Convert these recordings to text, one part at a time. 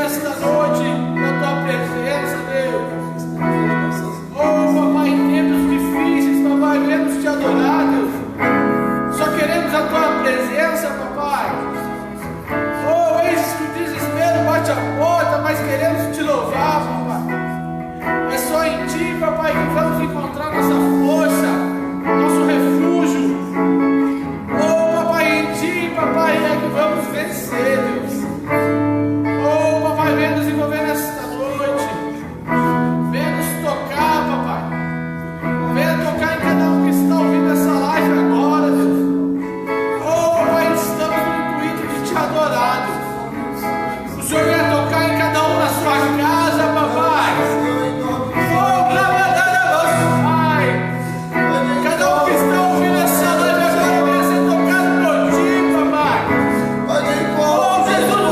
nesta noite na tua presença, Deus. Oh, papai, em tempos difíceis, papai, queremos te adorar, Deus. Só queremos a tua presença, papai. Oh, eis que o desespero bate a porta, mas queremos te louvar, papai. É só em ti, papai, que vamos encontrar nossa força, nosso refúgio. Oh, papai, em ti, papai, é que vamos vencer, Deus. Oh, papai, venha nos envolver nesta noite. Venha nos tocar, papai. Venha tocar em cada um que está ouvindo essa live agora, Deus. Oh, papai, estamos no intuito de te adorar, Deus. O Senhor venha tocar em cada um na sua casa, papai. Oh, Pai. Cada um que está ouvindo essa live agora venha ser tocado por ti, papai. Oh, Jesus.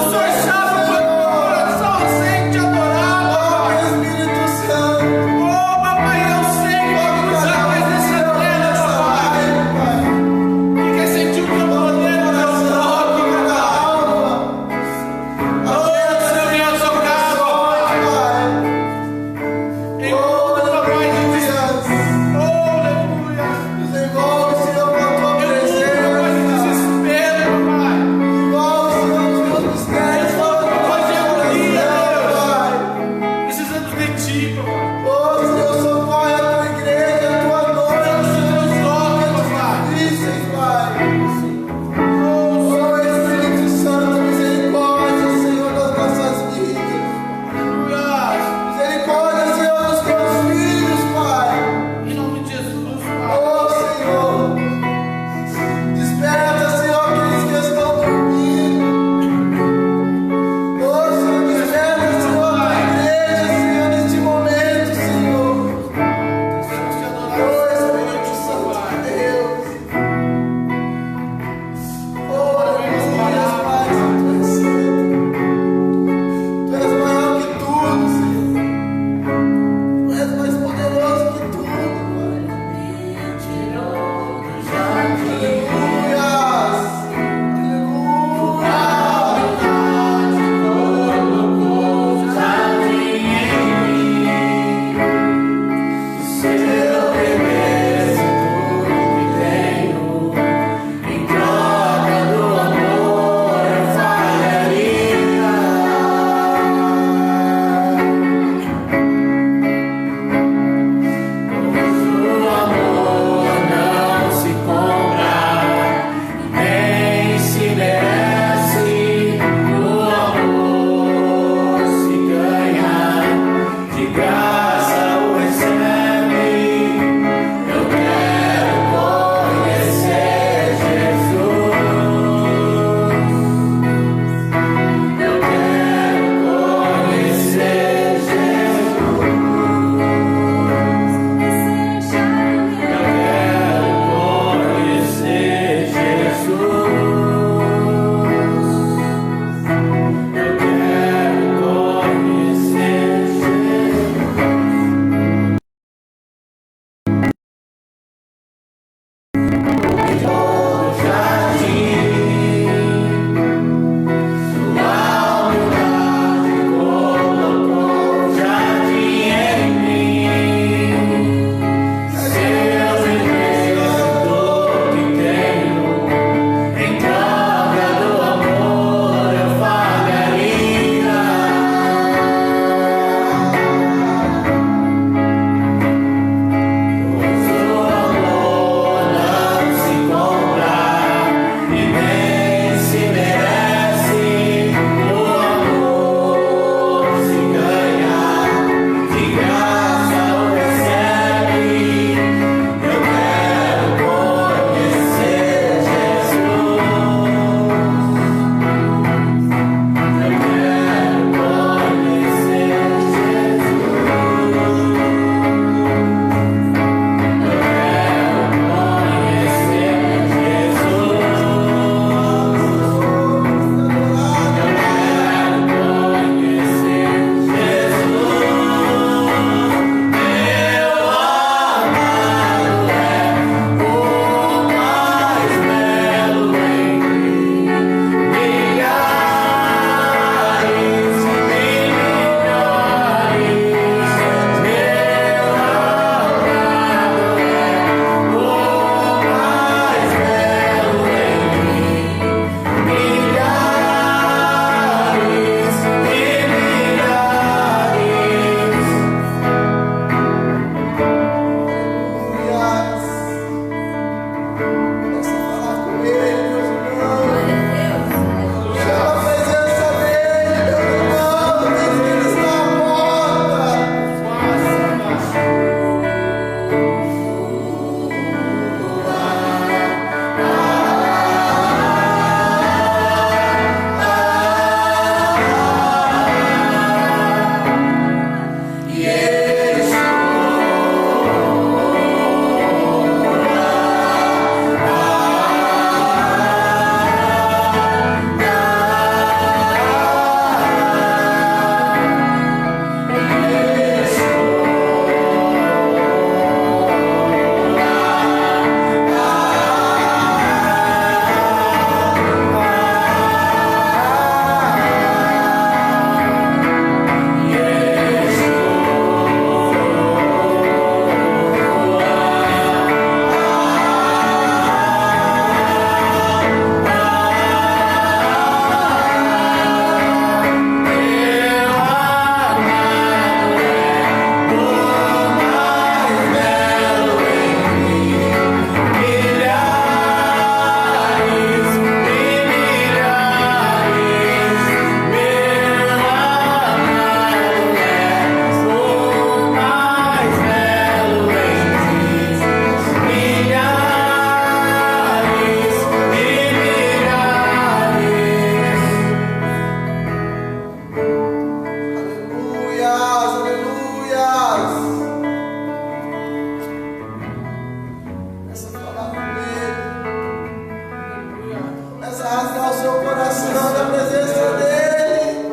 seu coração na presença dele.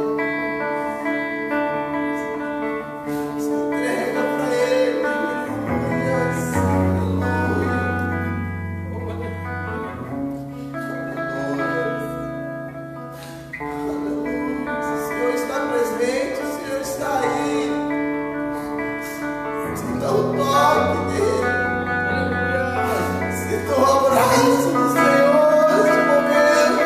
Se entrega para ele. Aleluia. O Senhor está presente, o Senhor está aí. Sinta o toque dele. Sinta o abraço do Senhor neste momento.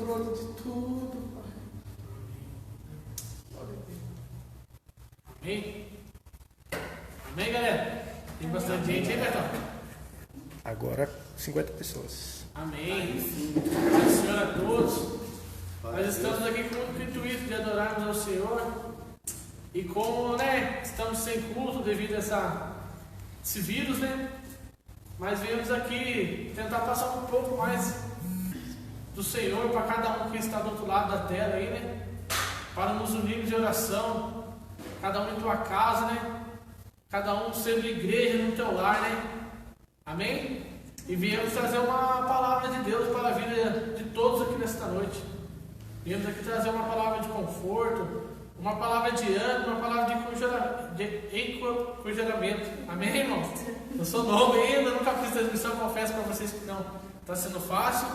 controle de tudo, Pai. Amém? Amém, galera? Tem bastante gente aí, Betão? Agora 50 pessoas. Amém. Paz do Senhor a todos. Nós estamos aqui com o intuito de adorarmos ao Senhor. E como, estamos sem culto devido a esse vírus, mas viemos aqui tentar passar um pouco mais do Senhor para cada um que está do outro lado da tela aí, para nos unirmos em oração, cada um em tua casa, cada um sendo igreja no teu lar, amém? E viemos trazer uma palavra de Deus para a vida de todos aqui nesta noite. Viemos aqui trazer uma palavra de conforto, uma palavra de ânimo, uma palavra de encorajamento. Amém, irmãos? Eu sou novo ainda, nunca fiz transmissão, confesso para vocês que não está sendo fácil,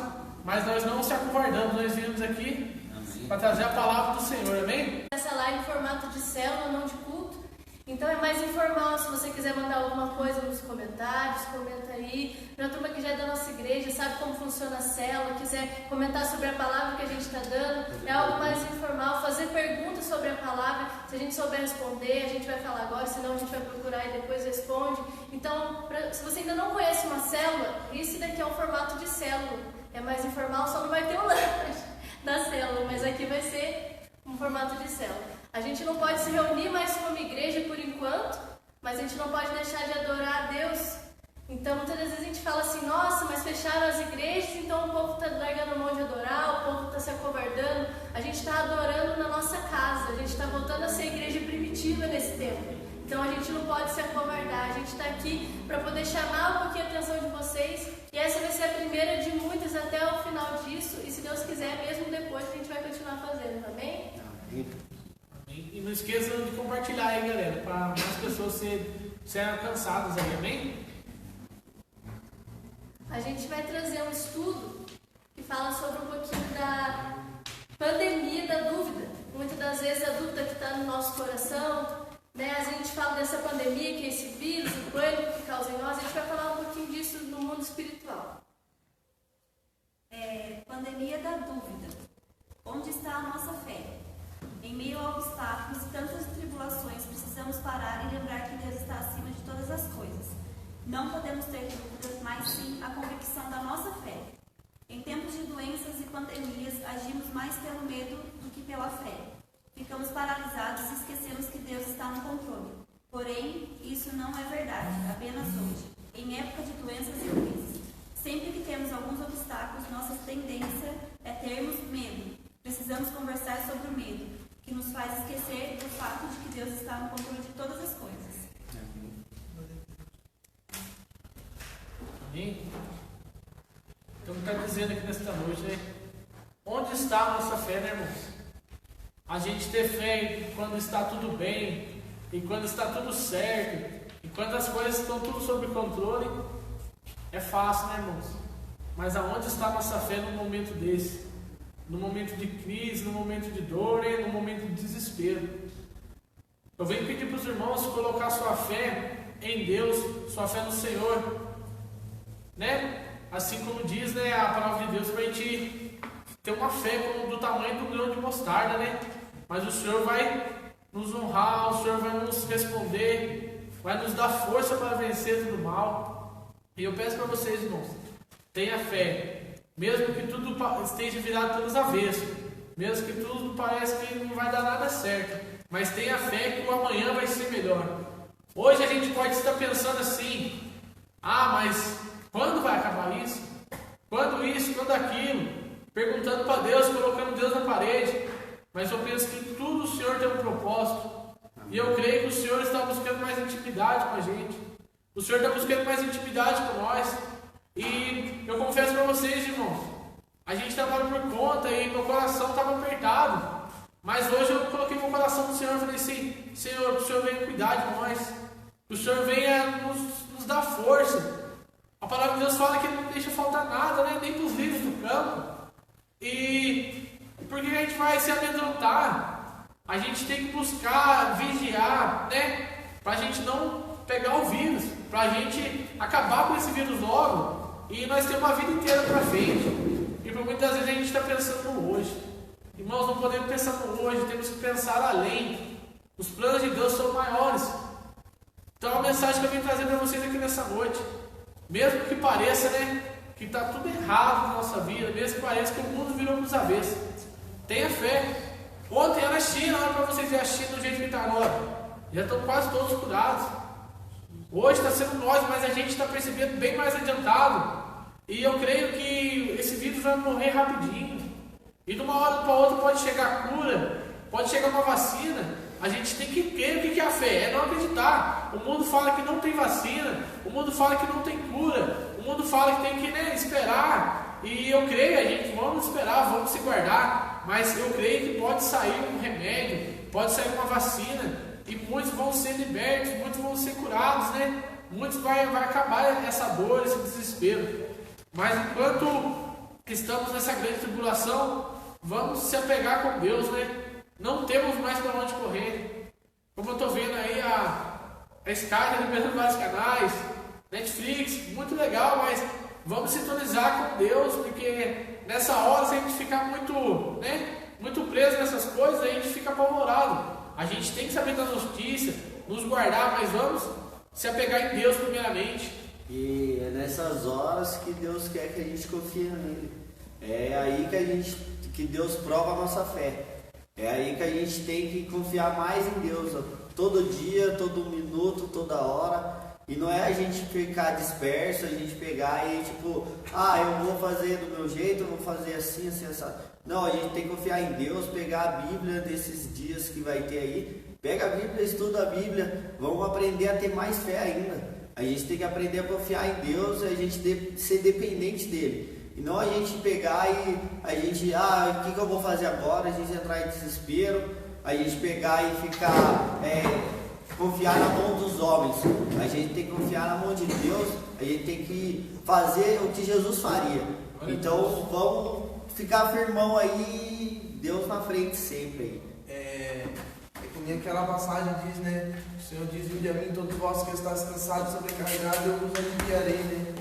mas nós não se acovardamos, nós viemos aqui para trazer a palavra do Senhor, amém? Essa live em formato de célula, não de culto, então é mais informal. Se você quiser mandar alguma coisa nos comentários, comenta aí. Para a turma que já é da nossa igreja, sabe como funciona a célula, quiser comentar sobre a palavra que a gente está dando, é algo mais informal, fazer perguntas sobre a palavra. Se a gente souber responder, a gente vai falar agora, senão a gente vai procurar e depois responde. Então, se você ainda não conhece uma célula, esse daqui é um formato de célula, é mais informal, só não vai ter o lanche da célula, mas aqui vai ser um formato de célula. A gente não pode se reunir mais como igreja por enquanto, mas a gente não pode deixar de adorar a Deus. Então muitas vezes a gente fala assim, nossa, mas fecharam as igrejas, então o povo está largando a mão de adorar, o povo está se acovardando. A gente está adorando na nossa casa, a gente está voltando a ser igreja primitiva nesse tempo. Então a gente não pode se acovardar, a gente está aqui para poder chamar um pouquinho a atenção de vocês. E essa vai ser a primeira de muitas até o final disso, e se Deus quiser, mesmo depois a gente vai continuar fazendo, amém? E não esqueçam de compartilhar aí, galera, para mais pessoas serem alcançadas aí, amém? A gente vai trazer um estudo que fala sobre um pouquinho da pandemia da dúvida. Muitas das vezes a dúvida que está no nosso coração, a gente fala dessa pandemia, que é esse vírus, o pânico que causa em nós, a gente vai falar um pouquinho disso no mundo espiritual. Pandemia da dúvida. Onde está a nossa fé? Em meio a obstáculos e tantas tribulações, precisamos parar e lembrar que Deus está acima de todas as coisas. Não podemos ter dúvidas, mas sim a convicção da nossa fé. Em tempos de doenças e pandemias, agimos mais pelo medo do que pela fé. Ficamos paralisados e esquecemos que Deus está no controle. Porém, isso não é verdade, apenas hoje, em época de doenças e crises. Sempre que temos alguns obstáculos, nossa tendência é termos medo. Precisamos conversar sobre o medo, que nos faz esquecer do fato de que Deus está no controle de todas as coisas. Amém? Então está dizendo aqui nesta noite, onde está a nossa fé, irmãos? A gente ter fé quando está tudo bem, e quando está tudo certo, e quando as coisas estão tudo sob controle, é fácil, irmãos? Mas aonde está a nossa fé num momento desse? No momento de crise, no momento de dor, no momento de desespero. Eu venho pedir para os irmãos colocar sua fé em Deus, sua fé no Senhor, Assim como diz, a palavra de Deus, para a gente ter uma fé do tamanho do grão de mostarda, Mas o Senhor vai nos honrar, o Senhor vai nos responder, vai nos dar força para vencer todo o mal. E eu peço para vocês, irmãos, tenha fé. Mesmo que tudo esteja virado pelos avessos, mesmo que tudo parece que não vai dar nada certo, mas tenha fé que o amanhã vai ser melhor. Hoje a gente pode estar pensando assim, mas quando vai acabar isso? Quando isso? Quando aquilo? Perguntando para Deus, colocando Deus na parede. Mas eu penso que tudo o Senhor tem um propósito. E eu creio que o Senhor está buscando mais intimidade com a gente. O Senhor está buscando mais intimidade com nós. E eu confesso para vocês, irmãos, a gente trabalha por conta e meu coração estava apertado. Mas hoje eu coloquei meu coração no Senhor e falei assim, Senhor, que o Senhor venha cuidar de nós. Que o Senhor venha nos dar força. A palavra de Deus fala que Ele não deixa faltar nada, nem para os lírios do campo. E por que a gente vai se amedrontar? A gente tem que buscar, vigiar, para a gente não pegar o vírus, para a gente acabar com esse vírus logo e nós temos uma vida inteira para frente. E Porque muitas vezes a gente está pensando no hoje. Irmãos, não podemos pensar no hoje, temos que pensar além. Os planos de Deus são maiores. Então, a mensagem que eu vim trazer para vocês aqui nessa noite, mesmo que pareça, né, que está tudo errado na nossa vida, mesmo que pareça que o mundo virou para os avessos, tenha fé. Ontem era a China, olha para vocês verem a China do jeito que está agora. Já estão quase todos curados. Hoje está sendo nós, mas a gente está percebendo bem mais adiantado. E eu creio que esse vírus vai morrer rapidinho. E de uma hora para outra pode chegar a cura, pode chegar uma vacina. A gente tem que crer. O que é a fé? É não acreditar. O mundo fala que não tem vacina, o mundo fala que não tem cura, o mundo fala que tem que, né, esperar. E eu creio, a gente, vamos esperar, vamos se guardar. Mas eu creio que pode sair um remédio, pode sair uma vacina. E muitos vão ser libertos, muitos vão ser curados, né? Muitos vai acabar essa dor, esse desespero. Mas enquanto estamos nessa grande tribulação, vamos se apegar com Deus, né? Não temos mais para onde correr. Como eu estou vendo aí, a Sky está liberando vários canais, Netflix, muito legal, mas vamos sintonizar com Deus, porque nessa hora, se a gente ficar muito, né, muito preso nessas coisas, a gente fica apavorado. A gente tem que saber das notícias, nos guardar, mas vamos se apegar em Deus primeiramente. E é nessas horas que Deus quer que a gente confie nele. É aí que Deus prova a nossa fé. É aí que a gente tem que confiar mais em Deus, ó. Todo dia, todo minuto, toda hora. E não é a gente ficar disperso, a gente pegar e tipo, eu vou fazer do meu jeito, eu vou fazer assim, assim, assim. Não, a gente tem que confiar em Deus, pegar a Bíblia desses dias que vai ter aí. Pega a Bíblia, estuda a Bíblia, vamos aprender a ter mais fé ainda. A gente tem que aprender a confiar em Deus e a gente ser dependente dele. E não a gente pegar e a gente, o que eu vou fazer agora? A gente entrar em desespero, a gente pegar e ficar, confiar na mão dos homens. A gente tem que confiar na mão de Deus, a gente tem que fazer o que Jesus faria. Então vamos ficar firmão aí, Deus na frente sempre aí. É que nem aquela passagem diz, né? O Senhor diz: vinde a mim todos vós que estáis cansados e sobrecarregados, eu vos aliviarei, né?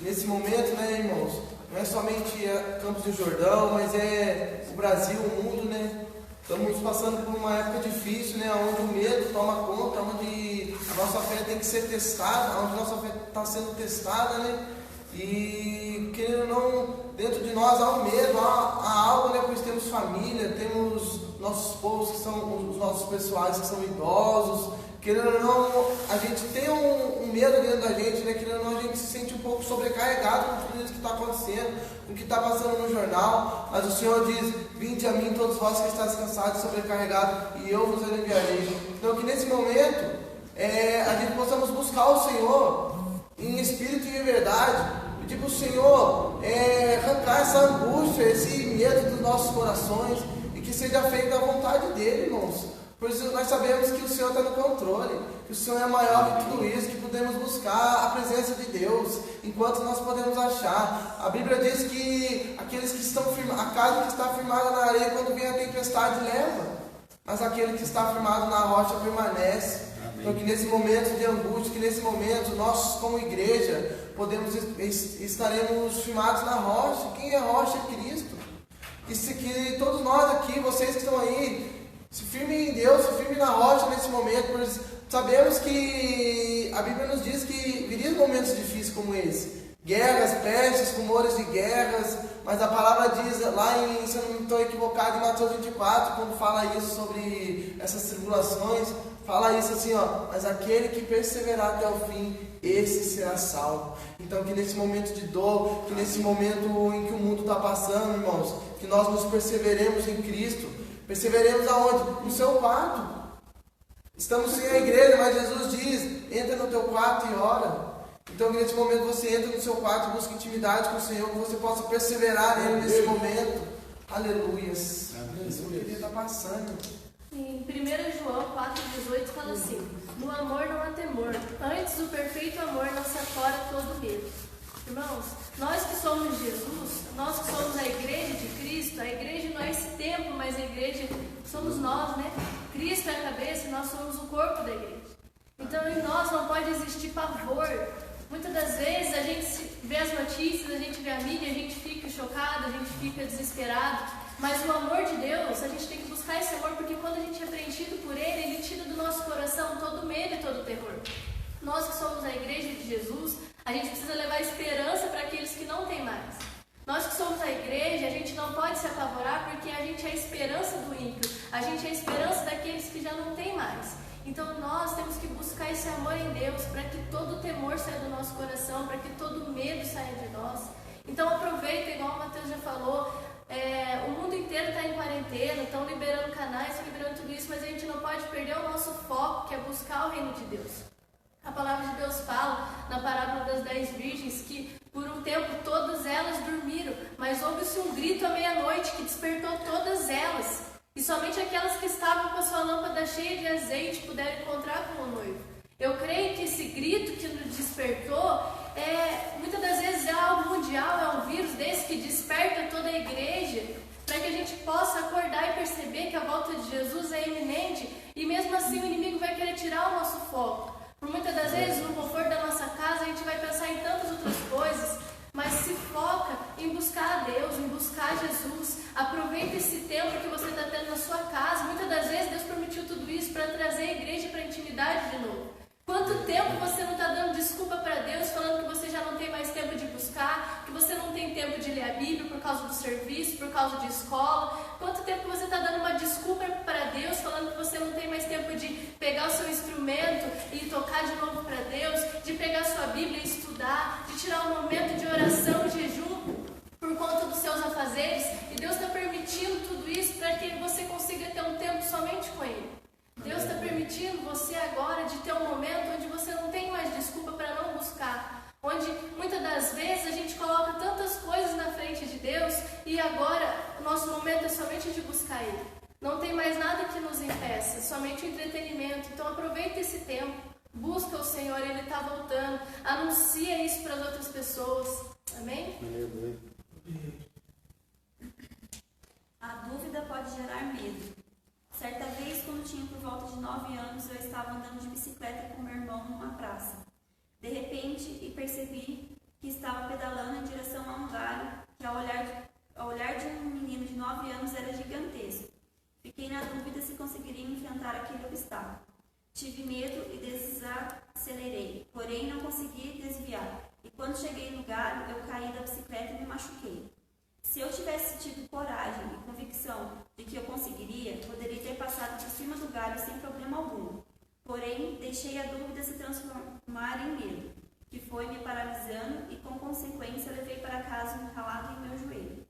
Nesse momento, né, irmãos, não é somente Campos do Jordão, mas é o Brasil, o mundo, né? Estamos passando por uma época difícil, né? Onde o medo toma conta, onde a nossa fé tem que ser testada, onde a nossa fé está sendo testada, né? E querendo ou não, dentro de nós há um medo, há algo, né? Pois temos família, temos nossos povos que são os nossos pessoais que são idosos. Querendo ou não, a gente tem um medo dentro da gente, né? Querendo ou não, a gente se sente um pouco sobrecarregado com tudo isso que está acontecendo, com o que está passando no jornal. Mas o Senhor diz: vinde a mim todos vós que estáis cansados e sobrecarregados, e eu vos aliviarei. Então que nesse momento a gente possamos buscar o Senhor em espírito e em verdade. Pedir para o Senhor arrancar essa angústia, esse medo dos nossos corações, e que seja feita a vontade dele, irmãos. Pois nós sabemos que o Senhor está no controle, que o Senhor é maior que tudo isso, que podemos buscar a presença de Deus enquanto nós podemos achar. A Bíblia diz que aqueles que estão firmados, a casa que está firmada na areia, quando vem a tempestade leva, mas aquele que está firmado na rocha permanece. Amém. Então que nesse momento de angústia, que nesse momento nós como igreja estaremos firmados na rocha. Quem é a rocha? É Cristo. Que todos nós aqui, vocês que estão aí, se firme em Deus, se firme na rocha nesse momento, pois sabemos que a Bíblia nos diz que viriam momentos difíceis como esse. Guerras, pestes, rumores de guerras, mas a palavra diz lá em, se eu não estou equivocado, em Mateus 24, quando fala isso sobre essas tribulações, fala isso assim, mas aquele que perseverar até o fim, esse será salvo. Então que nesse momento de dor, que nesse momento em que o mundo está passando, irmãos, que nós nos perseveremos em Cristo. Perseveremos aonde? No seu quarto. Estamos sem a igreja, mas Jesus diz: entra no teu quarto e ora. Então que nesse momento você entra no seu quarto e busca intimidade com o Senhor, que você possa perseverar nele nesse momento. Aleluias. Isso que ele está passando. Em 1 João 4,18 fala assim: no amor não há temor, antes o perfeito amor não se afora todo medo. Irmãos, nós que somos Jesus, nós que somos a igreja de Cristo, a igreja não é esse templo, mas a igreja somos nós, né? Cristo é a cabeça e nós somos o corpo da igreja. Então em nós não pode existir pavor. Muitas das vezes a gente vê as notícias, a gente vê a mídia, a gente fica chocado, a gente fica desesperado. Mas o amor de Deus, a gente tem que buscar esse amor, porque quando a gente é preenchido por Ele tira do nosso coração todo medo e todo terror. Nós que somos a igreja de Jesus, a gente precisa levar esperança para aqueles que não têm mais. Nós que somos a igreja, a gente não pode se apavorar, porque a gente é a esperança do ímpio, a gente é a esperança daqueles que já não têm mais. Então nós temos que buscar esse amor em Deus, para que todo temor saia do nosso coração, para que todo medo saia de nós. Então aproveita, igual o Matheus já falou, o mundo inteiro está em quarentena, estão liberando canais, estão liberando tudo isso, mas a gente não pode perder o nosso foco, que é buscar o reino de Deus. A palavra de Deus fala, na parábola das 10 virgens, que por um tempo todas elas dormiram, mas houve-se um grito à meia-noite que despertou todas elas. E somente aquelas que estavam com a sua lâmpada cheia de azeite puderam encontrar com o noivo. Eu creio que esse grito que nos despertou, muitas das vezes é algo mundial, é um vírus desse que desperta toda a igreja, para que a gente possa acordar e perceber que a volta de Jesus é iminente, e mesmo assim o inimigo vai querer tirar o nosso foco. Por muitas das vezes, no conforto da nossa casa, a gente vai pensar em tantas outras coisas, mas se foca em buscar a Deus, em buscar Jesus. Aproveita esse tempo que você está tendo na sua casa. Muitas das vezes Deus permitiu tudo isso para trazer a igreja para a intimidade de novo. Quanto tempo você não está dando desculpa para Deus, falando que você já não tem mais tempo de buscar, que você não tem tempo de ler a Bíblia por causa do serviço, por causa de escola? Quanto tempo você está dando uma desculpa para Deus, falando que você não tem mais tempo de pegar o seu instrumento e tocar de novo para Deus, de pegar a sua Bíblia e estudar, de tirar um momento de oração, jejum, por conta dos seus afazeres? E Deus está permitindo tudo isso para que você consiga ter um tempo somente com Ele. Deus está permitindo você agora de ter um momento onde você não tem mais desculpa para não buscar, onde muitas das vezes a gente coloca tantas coisas na frente de Deus e agora o nosso momento é somente de buscar Ele. Não tem mais nada que nos impeça, somente o entretenimento. Então aproveita esse tempo, busca o Senhor, Ele está voltando, anuncia isso para as outras pessoas. Amém? A dúvida pode gerar medo. Certa vez, quando tinha por volta de 9 anos, eu estava andando de bicicleta com meu irmão numa praça. De repente, percebi que estava pedalando em direção a um galho que, ao olhar de um menino de 9 anos, era gigantesco. Fiquei na dúvida se conseguiria enfrentar aquele obstáculo. Tive medo e desacelerei, porém não consegui desviar. E quando cheguei no galho, eu caí da bicicleta e me machuquei. Se eu tivesse tido coragem e convicção de que eu conseguiria, poderia ter passado por cima do galho sem problema algum. Porém, deixei a dúvida se transformar em medo, que foi me paralisando e, com consequência, levei para casa um calado em meu joelho.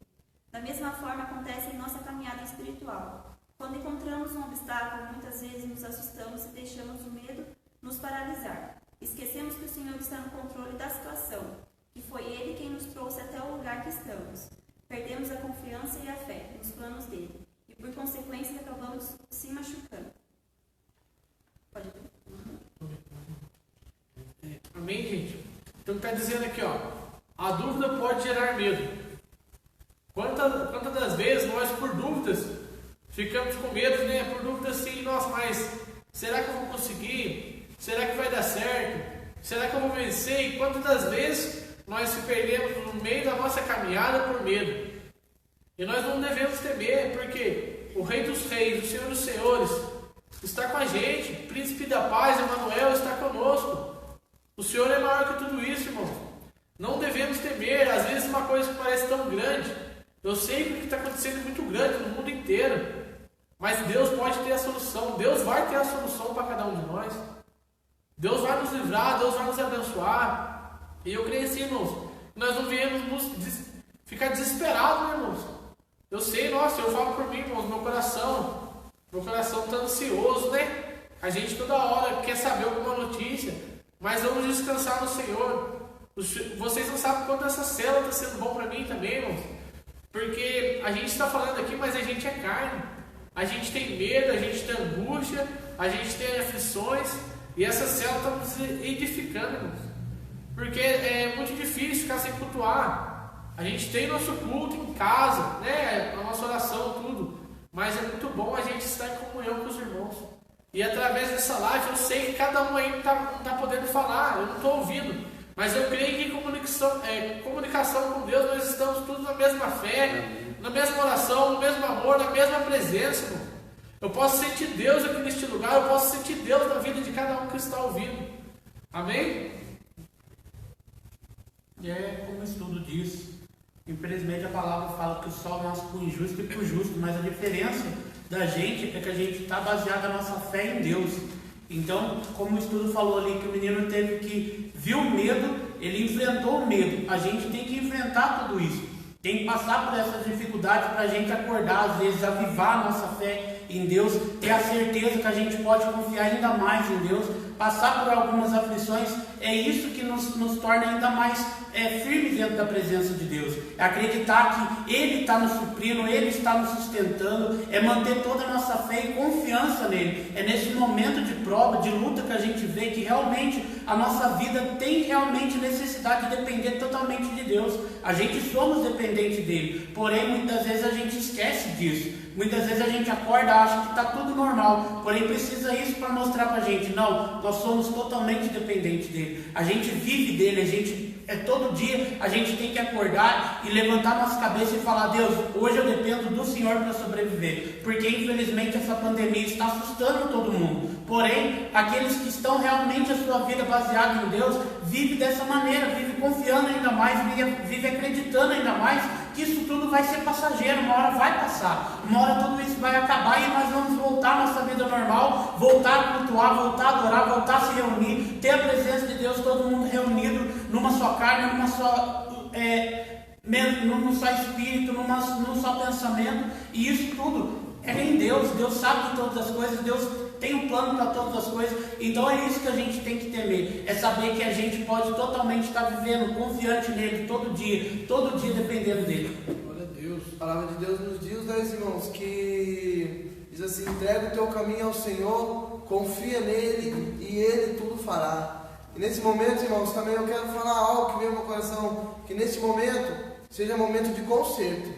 Da mesma forma acontece em nossa caminhada espiritual. Quando encontramos um obstáculo, muitas vezes nos assustamos e deixamos o medo nos paralisar. Esquecemos que o Senhor está no controle da situação, que foi Ele quem nos trouxe até o lugar que estamos. Perdemos a confiança e a fé nos planos dele e, por consequência, acabamos se machucando. Pode ver. Amém, gente? Então está dizendo aqui, ó, a dúvida pode gerar medo. Quantas das vezes nós, por dúvidas, ficamos com medo, né? Por dúvidas assim, nossa, mas será que eu vou conseguir? Será que vai dar certo? Será que eu vou vencer? E quantas das vezes nós se perdemos no meio da nossa caminhada por medo? E nós não devemos temer, porque o Rei dos Reis, o Senhor dos Senhores, está com a gente. O Príncipe da Paz, Emmanuel, está conosco. O Senhor é maior que tudo isso, irmão. Não devemos temer. Às vezes uma coisa que parece tão grande, eu sei que o que está acontecendo é muito grande no mundo inteiro, mas Deus pode ter a solução. Deus vai ter a solução para cada um de nós. Deus vai nos livrar, Deus vai nos abençoar. E eu creio assim, irmãos, nós não viemos ficar desesperados, né, irmãos? Eu sei, nossa, eu falo por mim, irmãos, meu coração está ansioso, né? A gente toda hora quer saber alguma notícia, mas vamos descansar no Senhor. Vocês não sabem quanto essa célula está sendo bom para mim também, irmãos. Porque a gente está falando aqui, mas a gente é carne. A gente tem medo, a gente tem angústia, a gente tem aflições. E essa célula está nos edificando, irmãos. Porque é muito difícil ficar sem cultuar. A gente tem nosso culto em casa, né? A nossa oração, tudo. Mas é muito bom a gente estar em comunhão com os irmãos. E através dessa live, eu sei que cada um aí não está podendo falar, eu não estou ouvindo. Mas eu creio que em comunicação com Deus, nós estamos todos na mesma fé, na mesma oração, no mesmo amor, na mesma presença, irmão. Eu posso sentir Deus aqui neste lugar, eu posso sentir Deus na vida de cada um que está ouvindo. Amém? E é como o estudo diz, infelizmente a palavra fala que o sol nasce para o injusto e para o justo, mas a diferença da gente é que a gente está baseado na nossa fé em Deus. Então, como o estudo falou ali, que o menino teve que viu o medo, ele enfrentou o medo. A gente tem que enfrentar tudo isso, tem que passar por essas dificuldades para a gente acordar, às vezes avivar a nossa fé em Deus, ter a certeza que a gente pode confiar ainda mais em Deus, passar por algumas aflições. É isso que nos torna ainda mais firmes dentro da presença de Deus. É acreditar que Ele está nos suprindo, Ele está nos sustentando, é manter toda a nossa fé e confiança nele. É nesse momento de prova, de luta, que a gente vê que realmente a nossa vida tem realmente necessidade de depender totalmente de Deus. A gente somos dependentes dele, porém muitas vezes a gente esquece disso. Muitas vezes a gente acorda, acha que está tudo normal, porém precisa isso para mostrar para a gente, não, nós somos totalmente dependentes dele, a gente vive dele, todo dia a gente tem que acordar e levantar nossa cabeça e falar: Deus, hoje eu dependo do Senhor para sobreviver, porque infelizmente essa pandemia está assustando todo mundo, porém aqueles que estão realmente a sua vida baseada em Deus, vive dessa maneira, vive confiando ainda mais, vive acreditando ainda mais que isso tudo vai ser passageiro, uma hora vai passar, uma hora tudo isso vai acabar e nós vamos voltar à nossa vida normal, voltar a cultuar, voltar a adorar, voltar a se reunir, ter a presença de Deus, todo mundo reunido numa só carne, num só espírito, num só pensamento, e isso tudo é em Deus. Deus sabe de todas as coisas, Deus tem um plano para todas as coisas. Então é isso que a gente tem que temer, é saber que a gente pode totalmente estar vivendo confiante nele todo dia dependendo dele. Glória a Deus. A palavra de Deus nos diz, né, irmãos, que diz assim: entrega o teu caminho ao Senhor, confia nele e ele tudo fará. E nesse momento, irmãos, também eu quero falar algo que veio ao meu coração, que nesse momento seja momento de conserto,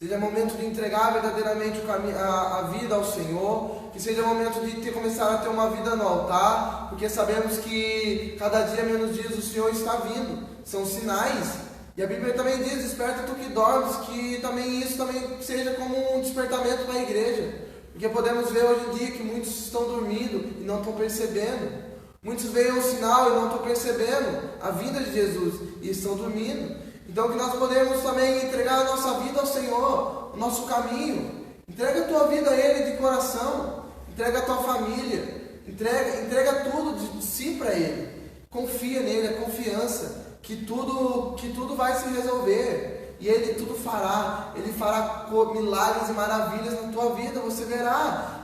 seja momento de entregar verdadeiramente a vida ao Senhor, que seja momento de começar a ter uma vida no altar, porque sabemos que cada dia menos dias o Senhor está vindo, são sinais, e a Bíblia também diz: desperta tu que dormes, que também isso também seja como um despertamento na igreja, porque podemos ver hoje em dia que muitos estão dormindo e não estão percebendo, muitos veem um sinal e não estão percebendo a vinda de Jesus e estão dormindo. Então que nós podemos também entregar a nossa vida ao Senhor, o nosso caminho. Entrega a tua vida a Ele de coração, entrega a tua família, entrega tudo de si para Ele. Confia nele, a confiança que tudo vai se resolver. E Ele tudo fará. Ele fará milagres e maravilhas na tua vida, você verá.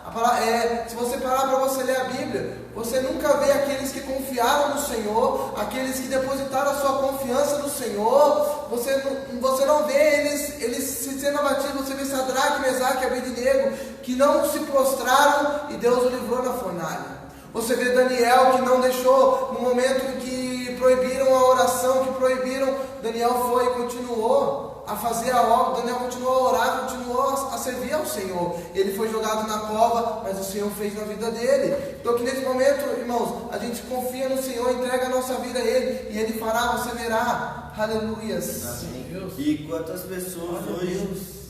Se você parar para você ler a Bíblia, você nunca vê aqueles que confiaram no Senhor, aqueles que depositaram a sua confiança no Senhor, você não vê eles se sendo abatidos. Você vê Sadraque, Mesaque e Abednego, que não se prostraram e Deus o livrou na fornalha. Você vê Daniel, que não deixou, no momento em que proibiram a oração, Daniel foi e continuou a fazer a obra, Daniel continuou a orar, continuou a servir ao Senhor. Ele foi jogado na cova, mas o Senhor fez na vida dele. Então que nesse momento, irmãos, a gente confia no Senhor, entrega a nossa vida a Ele, e Ele fará, você verá. Aleluias. Amém. E quantas pessoas hoje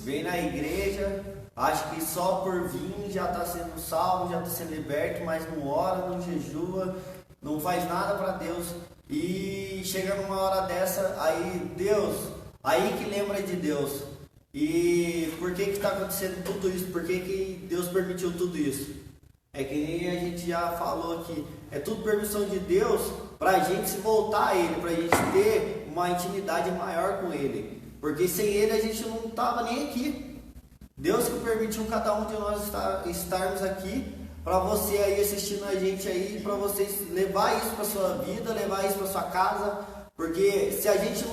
vêm na igreja, acham que só por vir já está sendo salvo, já está sendo liberto, mas não ora, não jejua, não faz nada para Deus, e chega numa hora dessa, aí que lembra de Deus. E por que está acontecendo tudo isso? Por que Deus permitiu tudo isso? É que nem a gente já falou aqui, é tudo permissão de Deus para a gente se voltar a Ele, para a gente ter uma intimidade maior com Ele, porque sem Ele a gente não estava nem aqui. Deus que permitiu cada um de nós estarmos aqui, para você aí assistindo a gente aí, para vocês levar isso para sua vida, levar isso para sua casa, porque se a gente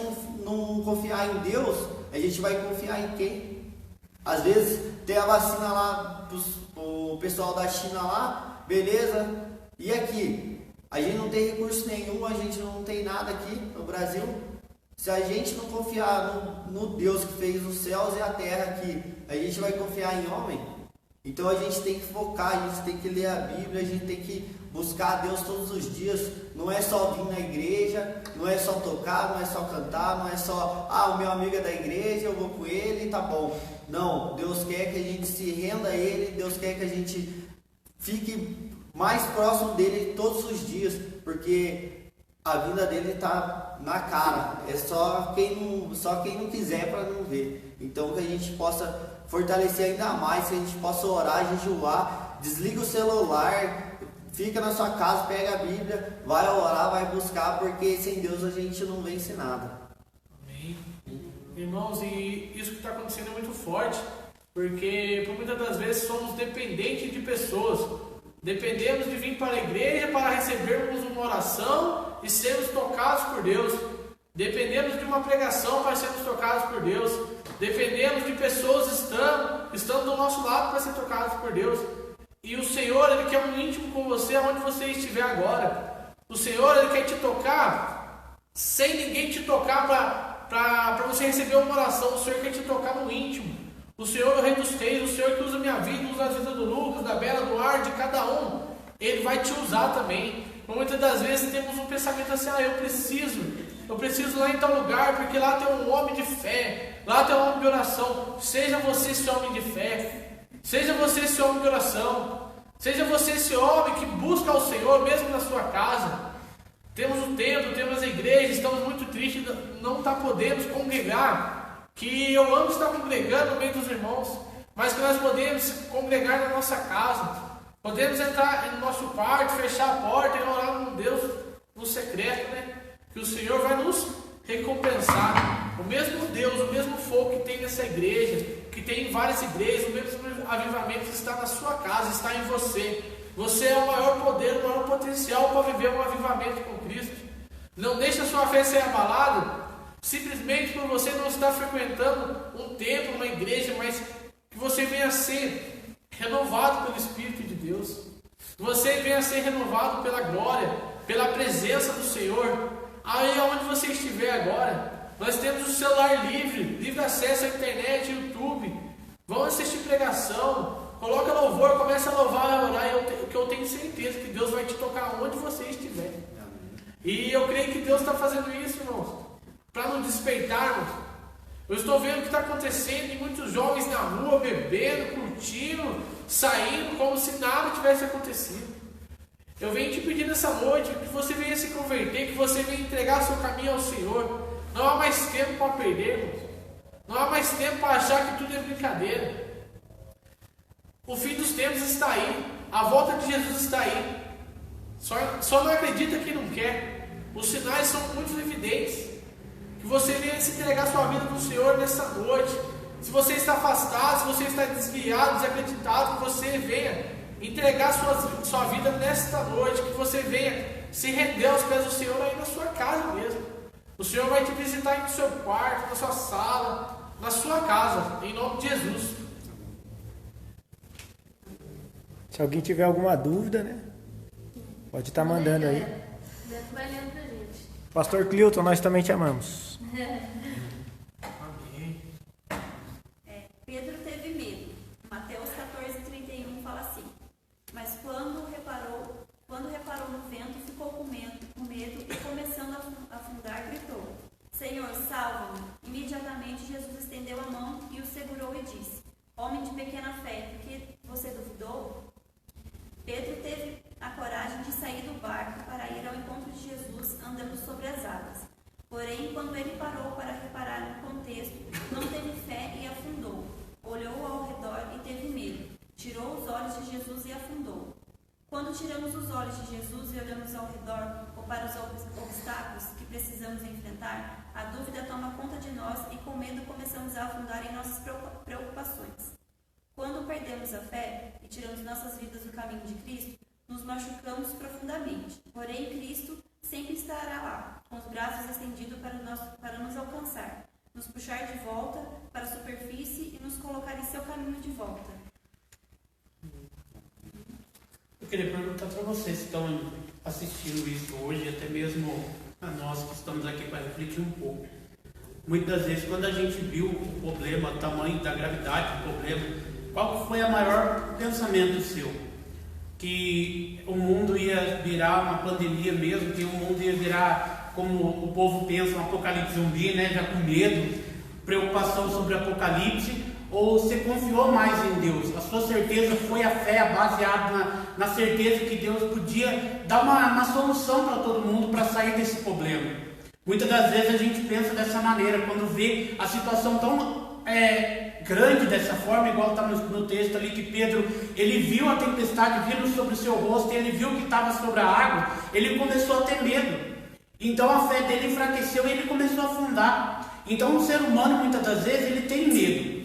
não confiar em Deus, a gente vai confiar em quem? Às vezes tem a vacina lá, o pessoal da China lá, beleza, e aqui? A gente não tem recurso nenhum, a gente não tem nada aqui no Brasil. Se a gente não confiar no Deus que fez os céus e a terra aqui, a gente vai confiar em homem? Então a gente tem que focar, a gente tem que ler a Bíblia, a gente tem que buscar a Deus todos os dias. Não é só vir na igreja, não é só tocar, não é só cantar, não é só, o meu amigo é da igreja, eu vou com ele e tá bom. Não, Deus quer que a gente se renda a Ele, Deus quer que a gente fique mais próximo dele todos os dias, porque a vinda dele está na cara. É só quem não quiser para não ver. Então que a gente possa fortalecer ainda mais, que a gente possa orar, jejuar, desliga o celular, fica na sua casa, pega a Bíblia, vai orar, vai buscar, porque sem Deus a gente não vence nada. Amém. Irmãos, e isso que está acontecendo é muito forte, porque por muitas das vezes somos dependentes de pessoas. Dependemos de vir para a igreja para recebermos uma oração e sermos tocados por Deus. Dependemos de uma pregação para sermos tocados por Deus. Dependemos de pessoas estando do nosso lado para ser tocados por Deus. E o Senhor, Ele quer um íntimo com você aonde você estiver agora. O Senhor, Ele quer te tocar sem ninguém te tocar para você receber uma oração. O Senhor quer te tocar no íntimo. O Senhor é o Rei dos Reis, o Senhor que usa minha vida, usa a vida do Lucas, da Bela, do Ar, de cada um. Ele vai te usar também. Muitas das vezes temos um pensamento assim, eu preciso lá em tal lugar, porque lá tem um homem de fé, lá tem um homem de oração. Seja você esse homem de fé, seja você esse homem de oração, seja você esse homem que busca o Senhor mesmo na sua casa. Temos o templo, temos a igreja, estamos muito tristes, não podemos congregar. Que eu amo estar congregando no meio dos irmãos, mas que nós podemos congregar na nossa casa, podemos entrar no nosso quarto, fechar a porta e orar com Deus no secreto, né? Que o Senhor vai nos recompensar. O mesmo Deus, o mesmo fogo que tem nessa igreja, que tem em várias igrejas, o mesmo avivamento está na sua casa, está em você. Você é o maior poder, o maior potencial para viver um avivamento com Cristo. Não deixe a sua fé ser abalada simplesmente por você não estar frequentando um templo, uma igreja, mas que você venha a ser renovado pelo Espírito de Deus, que você venha a ser renovado pela glória, pela presença do Senhor. Aí onde você estiver agora, nós temos o celular livre acesso à internet, YouTube. Vamos assistir pregação, coloca louvor, começa a louvar e orar, que eu tenho certeza que Deus vai te tocar onde você estiver. E eu creio que Deus está fazendo isso, irmãos, para nos despertarmos. Eu estou vendo o que está acontecendo, e muitos jovens na rua, bebendo, curtindo, saindo, como se nada tivesse acontecido. Eu venho te pedir nessa noite que você venha se converter, que você venha entregar seu caminho ao Senhor. Não há mais tempo para perder, irmãos. Não há mais tempo para achar que tudo é brincadeira. O fim dos tempos está aí, a volta de Jesus está aí. Só não acredita quem não quer. Os sinais são muito evidentes. Que você venha se entregar sua vida para o Senhor nessa noite. Se você está afastado, se você está desviado, desacreditado, que você venha entregar sua vida nesta noite. Que você venha se render aos pés do Senhor aí na sua casa mesmo. O Senhor vai te visitar aí no seu quarto, na sua sala, na sua casa, em nome de Jesus. Se alguém tiver alguma dúvida, né? Pode estar mandando aí. Beto vai lendo pra gente. Pastor Clilton, nós também te amamos. Amém. Pedro teve medo. Mateus 14:31 fala assim: mas quando reparou no vento, ficou com medo e, começando a afundar, gritou: Senhor, salva-me! Imediatamente Jesus estendeu a mão e o segurou e disse: homem de pequena fé, por que você duvidou? Pedro teve a coragem de sair do barco para ir ao encontro de Jesus andando sobre as águas. Porém, quando ele parou para reparar no contexto, não teve fé e afundou. Olhou ao redor e teve medo. Tirou os olhos de Jesus e afundou. Quando tiramos os olhos de Jesus e olhamos ao redor ou para os obstáculos que precisamos enfrentar, a dúvida toma conta de nós e com medo começamos a afundar em nossas preocupações. Quando perdemos a fé e tiramos nossas vidas do caminho de Cristo, nos machucamos profundamente. Porém, Cristo sempre estará lá, com os braços estendidos para nos alcançar, nos puxar de volta para a superfície e nos colocar em seu caminho de volta. Eu queria perguntar para vocês que estão assistindo isso hoje, até mesmo a nós que estamos aqui para refletir um pouco. Muitas vezes, quando a gente viu o problema, o tamanho da gravidade do problema, qual foi o maior pensamento seu? que o mundo ia virar uma pandemia mesmo, que o mundo ia virar, como o povo pensa, um apocalipse zumbi, né? Já com medo, preocupação sobre o apocalipse, ou você confiou mais em Deus? A sua certeza foi a fé baseada na certeza que Deus podia dar uma solução para todo mundo para sair desse problema. Muitas das vezes a gente pensa dessa maneira, quando vê a situação tão grande dessa forma, igual está no texto ali, que Pedro, ele viu a tempestade vindo sobre o seu rosto, e ele viu que estava sobre a água, ele começou a ter medo. Então a fé dele enfraqueceu e ele começou a afundar. Então o ser humano, muitas das vezes, ele tem medo.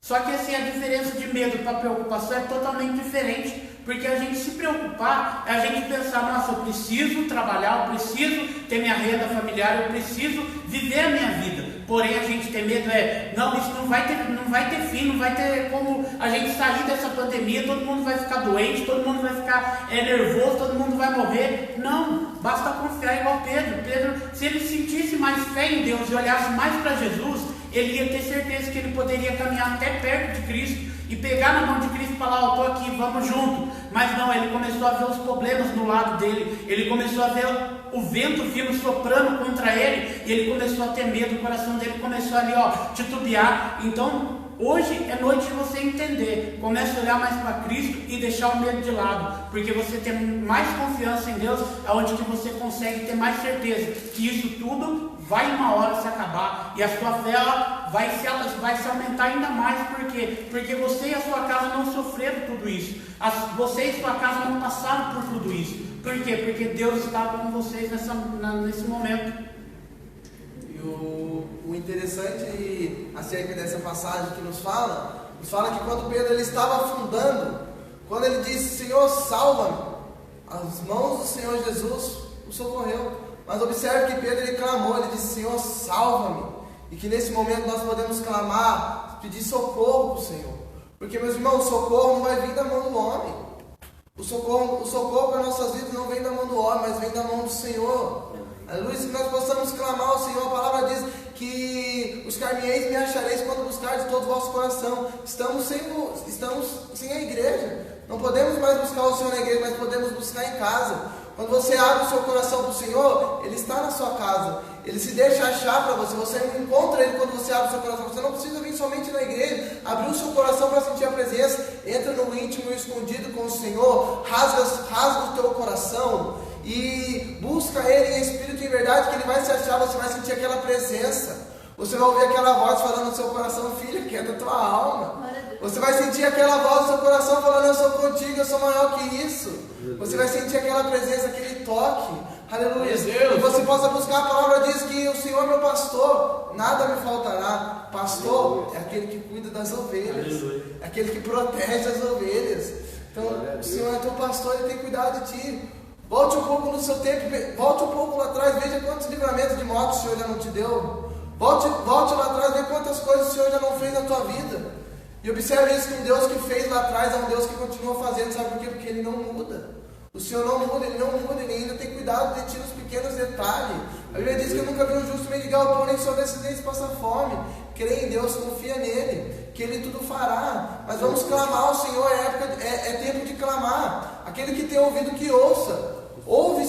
Só que assim, a diferença de medo para preocupação é totalmente diferente. Porque a gente se preocupar é a gente pensar, nossa, eu preciso trabalhar, eu preciso ter minha renda familiar, eu preciso viver a minha vida. Porém, a gente tem medo, não, isso não vai ter fim, não vai ter como a gente sair dessa pandemia, todo mundo vai ficar doente, todo mundo vai ficar nervoso, todo mundo vai morrer. Não, basta confiar igual Pedro. Pedro, se ele sentisse mais fé em Deus e olhasse mais para Jesus, ele ia ter certeza que ele poderia caminhar até perto de Cristo e pegar na mão de Cristo e falar, eu estou aqui, vamos junto. Mas não, ele começou a ver os problemas no lado dele, ele começou a ver o vento vindo soprando contra ele, e ele começou a ter medo, o coração dele começou ali, titubear. Então, hoje é noite de você entender, comece a olhar mais para Cristo e deixar o medo de lado, porque você tem mais confiança em Deus, aonde que você consegue ter mais certeza que isso tudo vai uma hora se acabar, e a sua fé vai se aumentar ainda mais. Por quê? Porque você e a sua casa não sofreram tudo isso, você e a sua casa não passaram por tudo isso. Por quê? Porque Deus estava com vocês nesse momento. E o interessante acerca dessa passagem que nos fala que quando Pedro ele estava afundando, quando ele disse, Senhor, salva-me, as mãos do Senhor Jesus o socorreu. Mas observe que Pedro ele clamou, ele disse, Senhor, salva-me. E que nesse momento nós podemos clamar, pedir socorro para o Senhor. Porque, meus irmãos, o socorro não vai vir da mão do homem. O socorro para nossas vidas não vem da mão do homem, mas vem da mão do Senhor. Aleluia, que nós possamos clamar ao Senhor. A palavra diz que buscar-me-eis e me achareis quando buscar de todo o vosso coração. Estamos sem a igreja. Não podemos mais buscar o Senhor na igreja, mas podemos buscar em casa. Quando você abre o seu coração para o Senhor, Ele está na sua casa. Ele se deixa achar para você. Você encontra Ele quando você abre o seu coração. Você não precisa vir somente na igreja. Abrir o seu coração para sentir a presença. Entra no íntimo e escondido com o Senhor. Rasga o teu coração. E busca Ele em espírito e em verdade, que Ele vai se achar. Você vai sentir aquela presença. Você vai ouvir aquela voz falando no seu coração, filha, quieta a tua alma. Você vai sentir aquela voz no seu coração falando, eu sou contigo, eu sou maior que isso. Você vai sentir aquela presença, aquele toque. Aleluia. E você possa buscar, a palavra diz que o Senhor é meu pastor, nada me faltará. Pastor é aquele que cuida das ovelhas. É aquele que protege as ovelhas. Então, o Senhor é teu pastor, Ele tem cuidado de ti. Volte um pouco no seu tempo, volte um pouco lá atrás, veja quantos livramentos de morte o Senhor já não te deu. Volte lá atrás, veja quantas coisas o Senhor já não fez na tua vida. E observe isso, que um Deus que fez lá atrás é um Deus que continua fazendo. Sabe por quê? Porque Ele não muda. O Senhor não muda, Ele não muda, Ele ainda tem cuidado de ti nos pequenos detalhes. A Bíblia diz que eu nunca vi um justo mendigar o pão, nem sua descendência passar fome. Crê em Deus, confia nele, que Ele tudo fará. Mas vamos clamar ao Senhor, é tempo de clamar. Aquele que tem ouvido, que ouça. Ouve,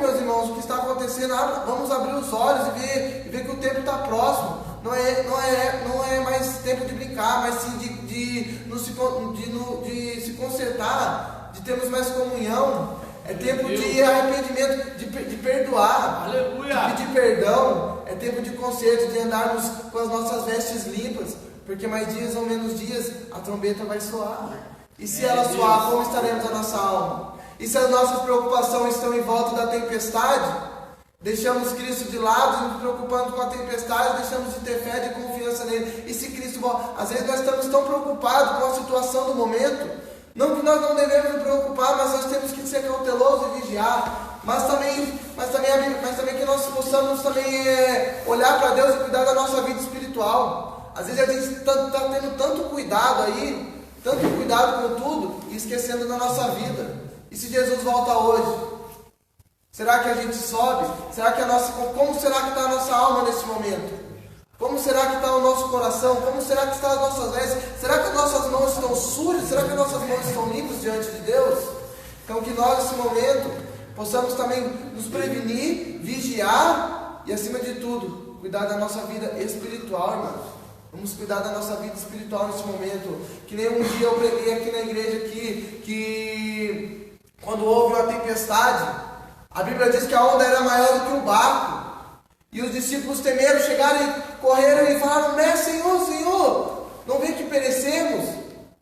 meus irmãos, o que está acontecendo. Vamos abrir os olhos e ver que o tempo está próximo. Não é mais tempo de brincar, mas sim de se consertar, de termos mais comunhão. É tempo de arrependimento, de perdoar, Aleluia. de pedir perdão. É tempo de conserto, de andarmos com as nossas vestes limpas, porque mais dias ou menos dias a trombeta vai soar. E se ela soar, como estaremos a nossa alma? E se as nossas preocupações estão em volta da tempestade, deixamos Cristo de lado, nos preocupando com a tempestade, deixamos de ter fé, de confiança nele. E se Cristo volta, às vezes nós estamos tão preocupados com a situação do momento, não que nós não devemos nos preocupar, mas nós temos que ser cautelosos e vigiar. Mas também que nós possamos também olhar para Deus e cuidar da nossa vida espiritual. Às vezes a gente está tendo tanto cuidado aí, tanto cuidado com tudo, e esquecendo da nossa vida. E se Jesus volta hoje? Será que a gente sobe? Como será que está a nossa alma nesse momento? Como será que está o nosso coração? Como será que estão as nossas vestes? Será que as nossas mãos estão sujas? Será que as nossas mãos estão limpas diante de Deus? Então que nós nesse momento possamos também nos prevenir, vigiar e acima de tudo, cuidar da nossa vida espiritual, irmãos. Vamos cuidar da nossa vida espiritual nesse momento. Que nem um dia eu preguei aqui na igreja que quando houve uma tempestade, a Bíblia diz que a onda era maior do que o barco. E os discípulos temeram, chegaram e correram e falaram: Mestre, Senhor, Senhor, não vê que perecemos?